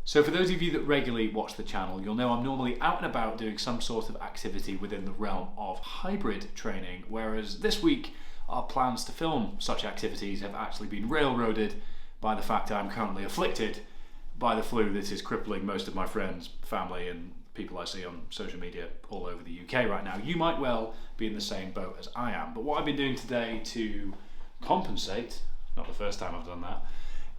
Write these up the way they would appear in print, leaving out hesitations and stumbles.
So for those of you that regularly watch the channel, you'll know I'm normally out and about doing some sort of activity within the realm of hybrid training, whereas this week our plans to film such activities have actually been railroaded by the fact I'm currently afflicted by the flu that is crippling most of my friends, family and people I see on social media all over the UK right now. You might well be in the same boat as I am, but what I've been doing today to compensate, not the first time I've done that,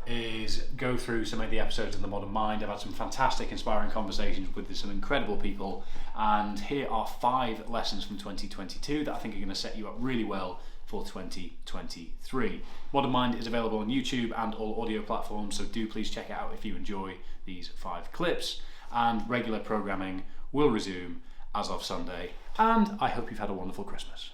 is go through some of the episodes of The Modern Mind. I've had some fantastic, inspiring conversations with some incredible people, and here are 5 lessons from 2022 that I think are going to set you up really well for 2023. Modern Mind is available on YouTube and all audio platforms, so do please check it out if you enjoy these 5 clips, and regular programming will resume as of Sunday, and I hope you've had a wonderful Christmas.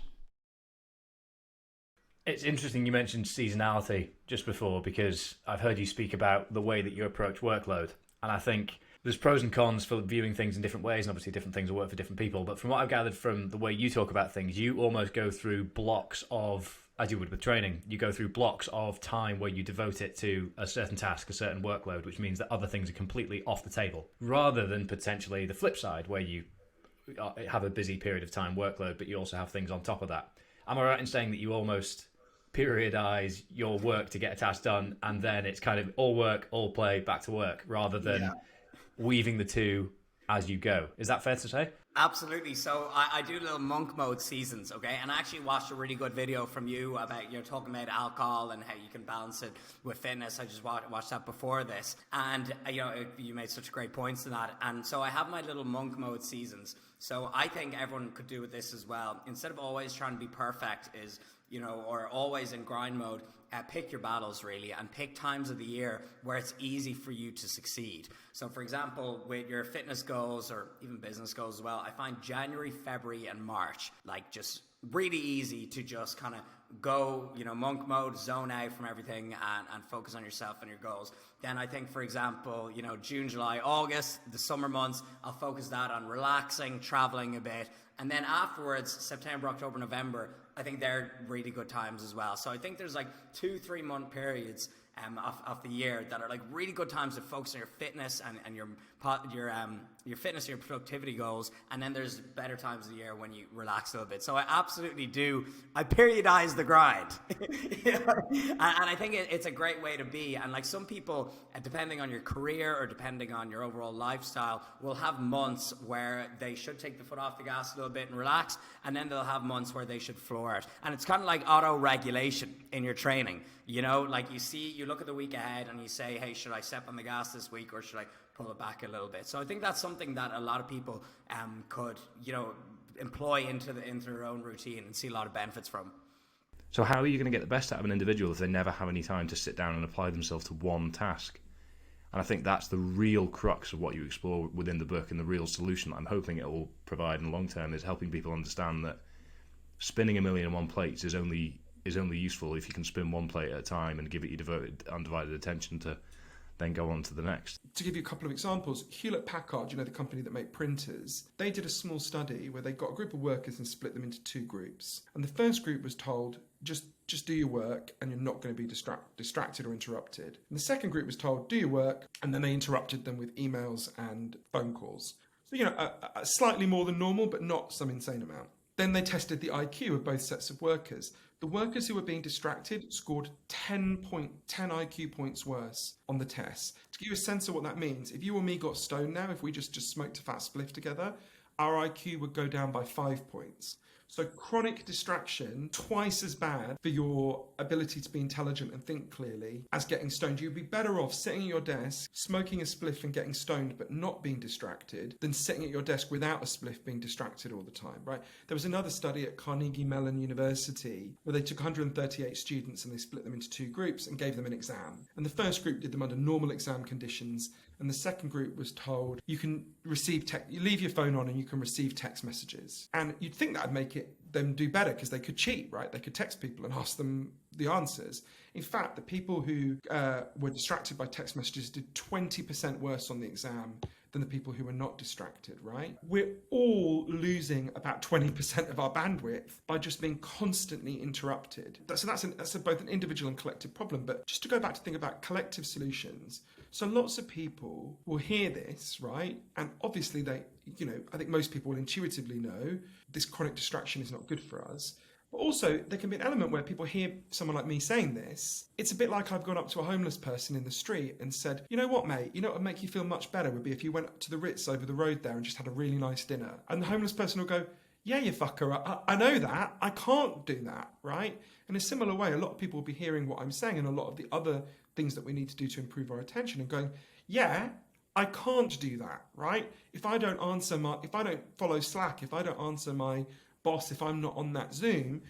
It's interesting you mentioned seasonality just before, because I've heard you speak about the way that you approach workload. And I think there's pros and cons for viewing things in different ways, and obviously different things will work for different people. But from what I've gathered from the way you talk about things, you almost go through blocks of, as you would with training, you go through blocks of time where you devote it to a certain task, a certain workload, which means that other things are completely off the table, rather than potentially the flip side where you have a busy period of time workload, but you also have things on top of that. Am I right in saying that you almost periodize your work to get a task done, and then it's kind of all work, all play, back to work, rather than weaving the two as you go? Is that fair to say? Absolutely. So I do little monk mode seasons, okay? And I actually watched a really good video from you about, you're talking about alcohol and how you can balance it with fitness. I just watched that before this. And, you made such great points in that. And so I have my little monk mode seasons. So I think everyone could do with this as well. Instead of always trying to be perfect or always in grind mode, pick your battles really, and pick times of the year where it's easy for you to succeed. So for example, with your fitness goals or even business goals as well, I find January, February and March just really easy to just kind of go, monk mode, zone out from everything and focus on yourself and your goals. Then I think, for example, June, July, August, the summer months, I'll focus that on relaxing, traveling a bit. And then afterwards, September, October, November, I think they're really good times as well. So I think there's 2-3 month periods of the year that are really good times to focus on your fitness and your fitness and your productivity goals. And then there's better times of the year when you relax a little bit. So I absolutely do. I periodize the grind. And I think it's a great way to be. And some people, depending on your career or depending on your overall lifestyle, will have months where they should take the foot off the gas a little bit and relax. And then they'll have months where they should floor it. And it's kind of like auto-regulation in your training. You look at the week ahead and you say, hey, should I step on the gas this week or should I pull it back a little bit? So I think that's something that a lot of people could, employ into their own routine and see a lot of benefits from. So how are you going to get the best out of an individual if they never have any time to sit down and apply themselves to one task? And I think that's the real crux of what you explore within the book, and the real solution that I'm hoping it will provide in the long term is helping people understand that spinning 1,000,001 plates is only useful if you can spin one plate at a time and give it your devoted, undivided attention to then go on to the next. To give you a couple of examples, Hewlett-Packard, the company that make printers, they did a small study where they got a group of workers and split them into 2 groups. And the first group was told, just do your work and you're not going to be distracted or interrupted. And the second group was told, do your work, and then they interrupted them with emails and phone calls. So, a slightly more than normal, but not some insane amount. Then they tested the IQ of both sets of workers. The workers who were being distracted scored 10 IQ points worse on the test. To give you a sense of what that means, if you or me got stoned now, if we just smoked a fat spliff together, our IQ would go down by 5 points. So chronic distraction, twice as bad for your ability to be intelligent and think clearly as getting stoned. You'd be better off sitting at your desk, smoking a spliff and getting stoned but not being distracted, than sitting at your desk without a spliff being distracted all the time, right? There was another study at Carnegie Mellon University where they took 138 students and they split them into 2 groups and gave them an exam. And the first group did them under normal exam conditions, and the second group was told you can receive you leave your phone on and you can receive text messages. And you'd think that'd make them do better because they could cheat, right? They could text people and ask them the answers. In fact, the people who were distracted by text messages did 20% worse on the exam than the people who were not distracted, right? We're all losing about 20% of our bandwidth by just being constantly interrupted. So that's both an individual and collective problem. But just to go back to think about collective solutions, So lots of people will hear this, right? And obviously they, I think most people will intuitively know this chronic distraction is not good for us. But also, there can be an element where people hear someone like me saying this. It's a bit like I've gone up to a homeless person in the street and said, you know what, mate, what would make you feel much better would be if you went to the Ritz over the road there and just had a really nice dinner. And the homeless person will go, yeah, you fucker, I know that. I can't do that, right? In a similar way, a lot of people will be hearing what I'm saying and a lot of the other things that we need to do to improve our attention and going, yeah, I can't do that, right? If I don't follow Slack, if I don't answer my boss, if I'm not on that Zoom,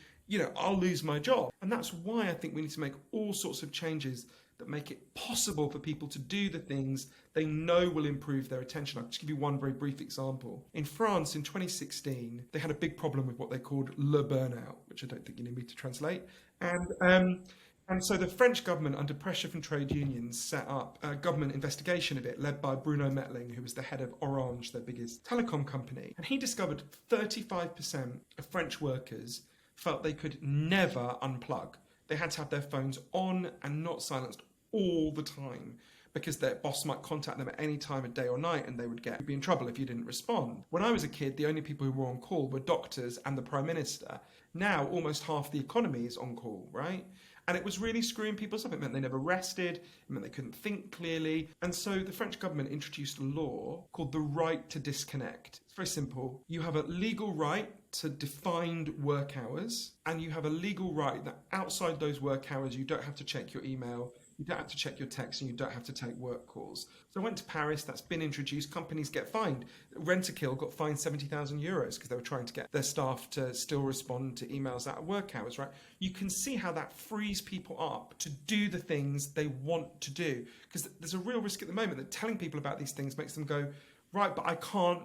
I'll lose my job. And that's why I think we need to make all sorts of changes that make it possible for people to do the things they know will improve their attention. I'll just give you one very brief example. In France in 2016, they had a big problem with what they called le burnout, which I don't think you need me to translate. And so the French government, under pressure from trade unions, set up a government investigation of it, led by Bruno Metling, who was the head of Orange, their biggest telecom company. And he discovered 35% of French workers felt they could never unplug. They had to have their phones on and not silenced all the time, because their boss might contact them at any time of day or night and they would be in trouble if you didn't respond. When I was a kid, the only people who were on call were doctors and the Prime Minister. Now, almost half the economy is on call, right? And it was really screwing people up. It meant they never rested. It meant they couldn't think clearly. And so the French government introduced a law called the right to disconnect. It's very simple. You have a legal right to defined work hours, and you have a legal right that outside those work hours, you don't have to check your email, you don't have to check your text, and you don't have to take work calls. So I went to Paris, that's been introduced, companies get fined. Rent-A-Kill got fined €70,000 because they were trying to get their staff to still respond to emails out of work hours, right? You can see how that frees people up to do the things they want to do. Because there's a real risk at the moment that telling people about these things makes them go, right, but I can't,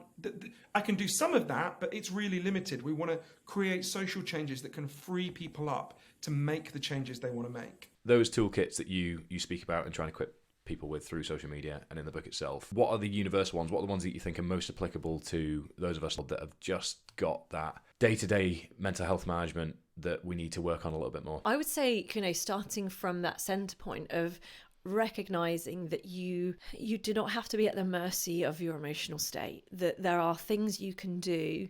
I can do some of that, but it's really limited. We want to create social changes that can free people up to make the changes they want to make. Those toolkits that you speak about and trying to equip people with through social media and in the book itself, what are the universal ones? What are the ones that you think are most applicable to those of us that have just got that day-to-day mental health management that we need to work on a little bit more? I would say, starting from that centre point of recognizing that you do not have to be at the mercy of your emotional state, that there are things you can do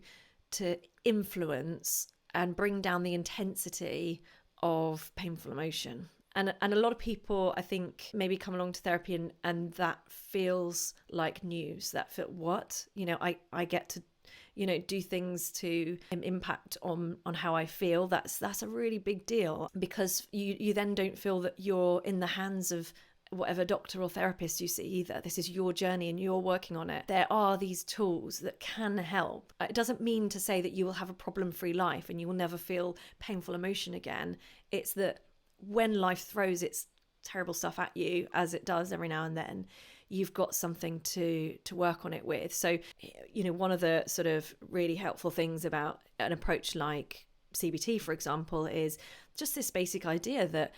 to influence and bring down the intensity of painful emotion. And a lot of people, I think, maybe come along to therapy and that feels like news. That feel, what? I get to do things to impact on how I feel. That's a really big deal, because you then don't feel that you're in the hands of whatever doctor or therapist you see either. This is your journey and you're working on it. There are these tools that can help. It doesn't mean to say that you will have a problem-free life and you will never feel painful emotion again. It's that when life throws its terrible stuff at you, as it does every now and then, you've got something to work on it with. So, one of the sort of really helpful things about an approach like CBT, for example, is just this basic idea that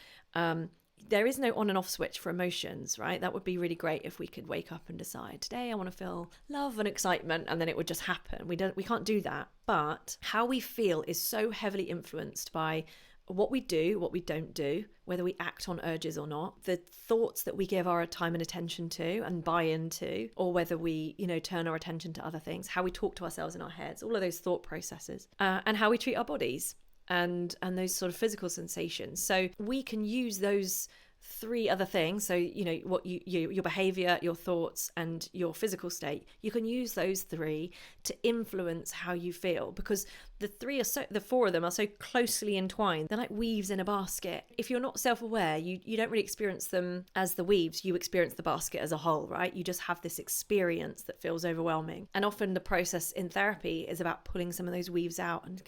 there is no on and off switch for emotions, right? That would be really great if we could wake up and decide, today I want to feel love and excitement, and then it would just happen. We can't do that. But how we feel is so heavily influenced by what we do, what we don't do, whether we act on urges or not, the thoughts that we give our time and attention to and buy into, or whether we, turn our attention to other things, how we talk to ourselves in our heads, all of those thought processes, and how we treat our bodies and those sort of physical sensations. So we can use those three other things. So, what your behavior, your thoughts, and your physical state, you can use those three to influence how you feel, because the four of them are so closely entwined. They're like weaves in a basket. If you're not self-aware, you don't really experience them as the weaves. You experience the basket as a whole, right? You just have this experience that feels overwhelming. And often the process in therapy is about pulling some of those weaves out and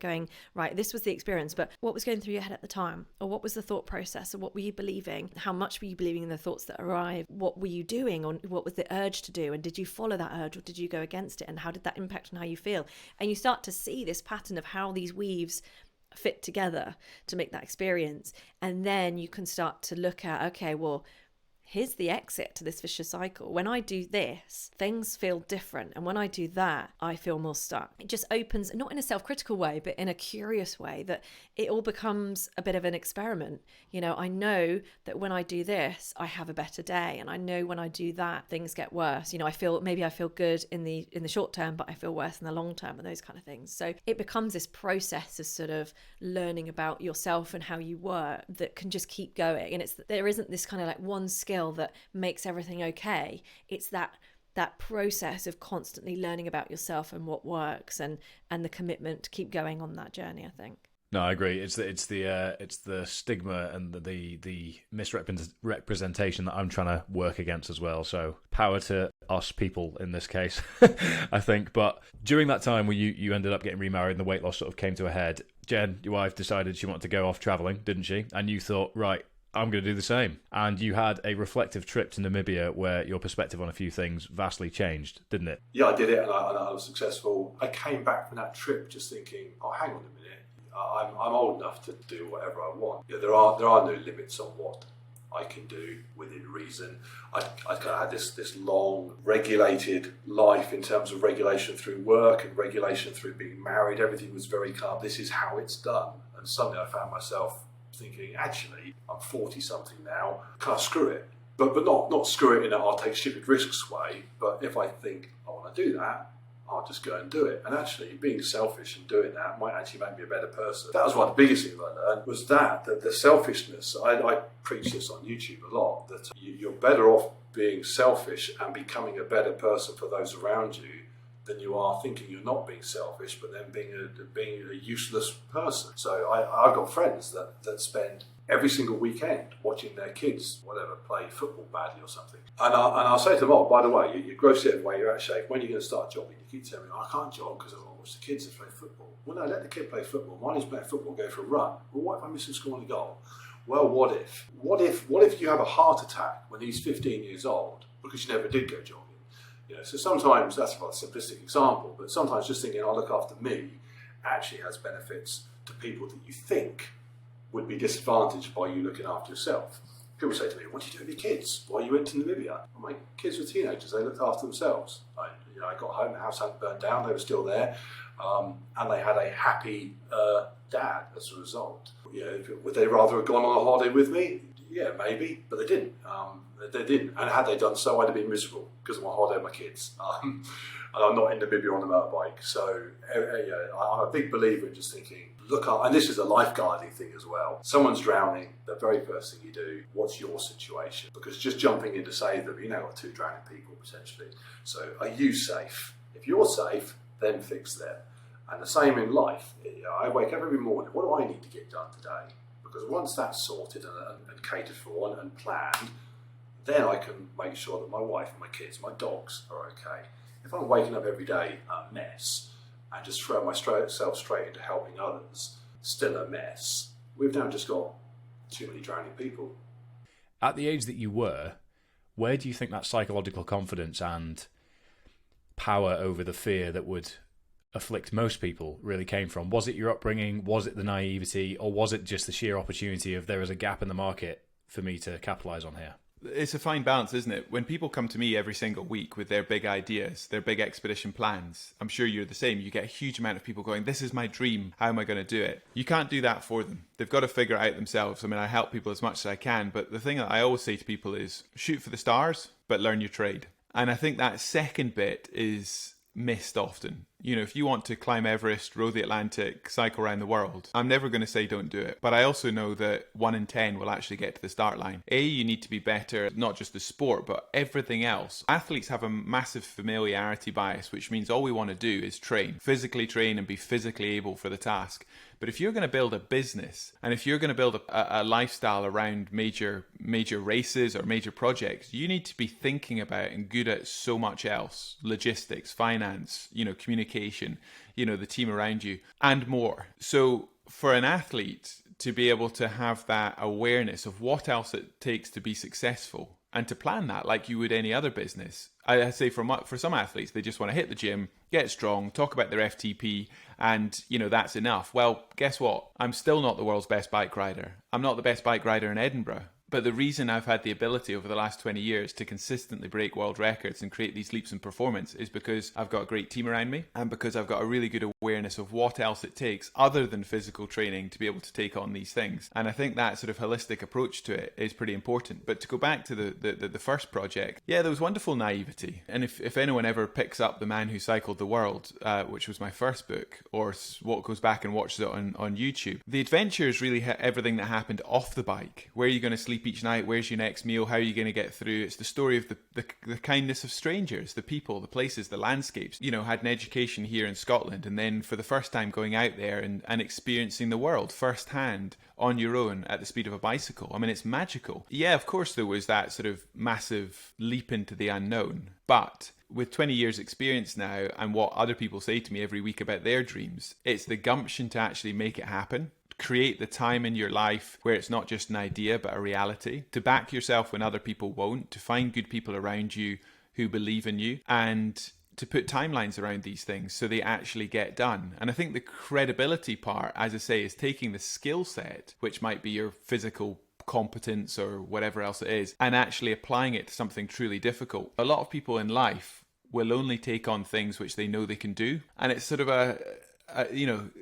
going, right, this was the experience, but what was going through your head at the time? Or what was the thought process? Or what were you believing? How much were you believing in the thoughts that arrived? What were you doing? Or what was the urge to do? And did you follow that urge, or did you go against it? And how did that impact on how you feel? And you start to see this pattern of how these weaves fit together to make that experience. And then you can start to look at, okay, well, here's the exit to this vicious cycle. When I do this, things feel different. And when I do that, I feel more stuck. It just opens, not in a self-critical way, but in a curious way, that it all becomes a bit of an experiment. You know, I know that when I do this, I have a better day. And I know when I do that, things get worse. You know, I feel good in the short term, but I feel worse in the long term, and those kind of things. So it becomes this process of sort of learning about yourself and how you work that can just keep going. And there isn't this kind of like one skill that makes everything okay. It's that process of constantly learning about yourself and what works, and the commitment to keep going on that journey, I think. No, I agree. It's the stigma and the misrepresentation that I'm trying to work against as well. So power to us people in this case, I think. But during that time where you ended up getting remarried and the weight loss sort of came to a head, Jen, your wife, decided she wanted to go off traveling, didn't she? And you thought, right, I'm going to do the same. And you had a reflective trip to Namibia where your perspective on a few things vastly changed, didn't it? Yeah, I did it, and I was successful. I came back from that trip just thinking, oh, hang on a minute. I'm old enough to do whatever I want. You know, there are no limits on what I can do within reason. I kind of had this long regulated life in terms of regulation through work and regulation through being married. Everything was very calm. This is how it's done. And suddenly I found myself thinking, actually, I'm 40 something now. Can I screw it? But not screw it in a I'll take stupid risks way. But if I think I want to do that, I'll just go and do it. And actually, being selfish and doing that might actually make me a better person. That was one of the biggest things I learned, was that the selfishness. I preach this on YouTube a lot, that you're better off being selfish and becoming a better person for those around you than you are thinking you're not being selfish, but then being a useless person. So I've got friends that spend every single weekend watching their kids, whatever, play football badly or something. And I'll say to them, oh, by the way, you're grossly overweight, you're out of shape, when are you going to start jogging? You keep telling me, I can't jog because I've got to watch the kids that play football. Well, no, let the kid play football. Mine is playing football, go for a run. Well, what if I miss him scoring a goal? Well, what if? What if you have a heart attack when he's 15 years old because you never did go jogging? You know, so sometimes, that's a simplistic example, but sometimes just thinking, I'll look after me actually has benefits to people that you think would be disadvantaged by you looking after yourself. People say to me, what do you do with your kids? Why you went to Namibia? Well, my kids were teenagers, they looked after themselves. I got home, the house hadn't burnt down, they were still there, and they had a happy dad as a result. You know, would they rather have gone on a holiday with me? Yeah, maybe, but they didn't. They didn't, and had they done so, I'd have been miserable because of my holiday with my kids. And I'm not in Namibia on a motorbike, so I'm a big believer in just thinking, look up, and this is a lifeguarding thing as well. Someone's drowning, the very first thing you do, what's your situation? Because just jumping in to save them, you now got 2 drowning people potentially. So are you safe? If you're safe, then fix them. And the same in life. I wake up every morning, what do I need to get done today? Because once that's sorted and catered for and planned, then I can make sure that my wife and my kids, my dogs are okay. If I'm waking up every day a mess and just throw myself straight into helping others, still a mess, we've now just got too many drowning people. At the age that you were, where do you think that psychological confidence and power over the fear that would afflict most people really came from? Was it your upbringing? Was it the naivety? Or was it just the sheer opportunity of there is a gap in the market for me to capitalise on here? It's a fine balance, isn't it? When people come to me every single week with their big ideas, their big expedition plans, I'm sure you're the same. You get a huge amount of people going, this is my dream. How am I going to do it? You can't do that for them. They've got to figure it out themselves. I mean, I help people as much as I can, but the thing that I always say to people is shoot for the stars, but learn your trade. And I think that second bit is missed often. You know, if you want to climb Everest, row the Atlantic, cycle around the world, I'm never going to say don't do it. But I also know that 1 in 10 will actually get to the start line. You need to be better, not just the sport, but everything else. Athletes have a massive familiarity bias, which means all we want to do is physically train and be physically able for the task. But if you're going to build a business and if you're going to build a lifestyle around major races or major projects, you need to be thinking about and good at so much else: logistics, finance, communication, the team around you, and more. So for an athlete to be able to have that awareness of what else it takes to be successful and to plan that like you would any other business, I say for some athletes, they just want to hit the gym, get strong, talk about their FTP, and that's enough. Well, guess what? I'm still not the world's best bike rider. I'm not the best bike rider in Edinburgh, But the reason I've had the ability over the last 20 years to consistently break world records and create these leaps in performance is because I've got a great team around me, and because I've got a really good awareness of what else it takes other than physical training to be able to take on these things. And I think that sort of holistic approach to it is pretty important. But to go back to the first project, yeah, there was wonderful naivety. And if anyone ever picks up The Man Who Cycled the World, which was my first book, or what goes back and watches it on YouTube, the adventure is really everything that happened off the bike. Where are you going to sleep each night? Where's your next meal? How are you going to get through? It's the story of the kindness of strangers, the people, the places, the landscapes. You know, had an education here in Scotland, and then for the first time going out there and experiencing the world firsthand on your own at the speed of a bicycle. I mean, it's magical. Yeah, of course there was that sort of massive leap into the unknown, but with 20 years experience now and what other people say to me every week about their dreams, it's the gumption to actually make it happen. Create the time in your life where it's not just an idea but a reality, to back yourself when other people won't, to find good people around you who believe in you, and to put timelines around these things so they actually get done. And I think the credibility part, as I say, is taking the skill set, which might be your physical competence or whatever else it is, and actually applying it to something truly difficult. A lot of people in life will only take on things which they know they can do, and it's sort of a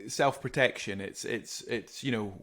self-protection. It's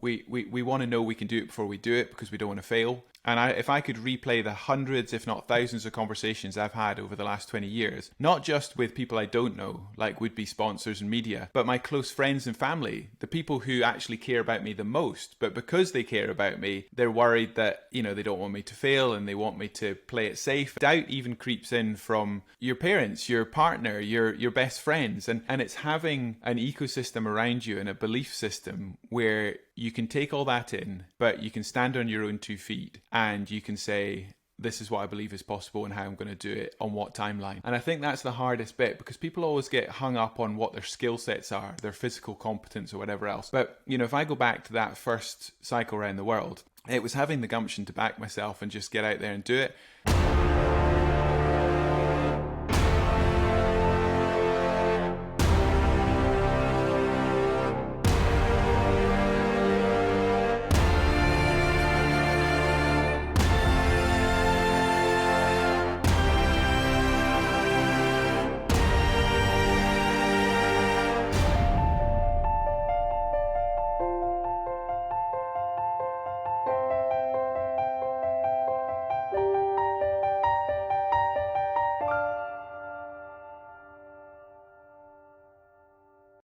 we want to know we can do it before we do it because we don't want to fail. And if I could replay the hundreds, if not thousands of conversations I've had over the last 20 years, not just with people I don't know, like would-be sponsors and media, but my close friends and family, the people who actually care about me the most, but because they care about me, they're worried that, they don't want me to fail and they want me to play it safe. Doubt even creeps in from your parents, your partner, your best friends, and it's having an ecosystem around you and a belief system where you can take all that in, but you can stand on your own 2 feet and you can say, this is what I believe is possible and how I'm going to do it on what timeline. And I think that's the hardest bit, because people always get hung up on what their skill sets are, their physical competence or whatever else. But, if I go back to that first cycle around the world, it was having the gumption to back myself and just get out there and do it.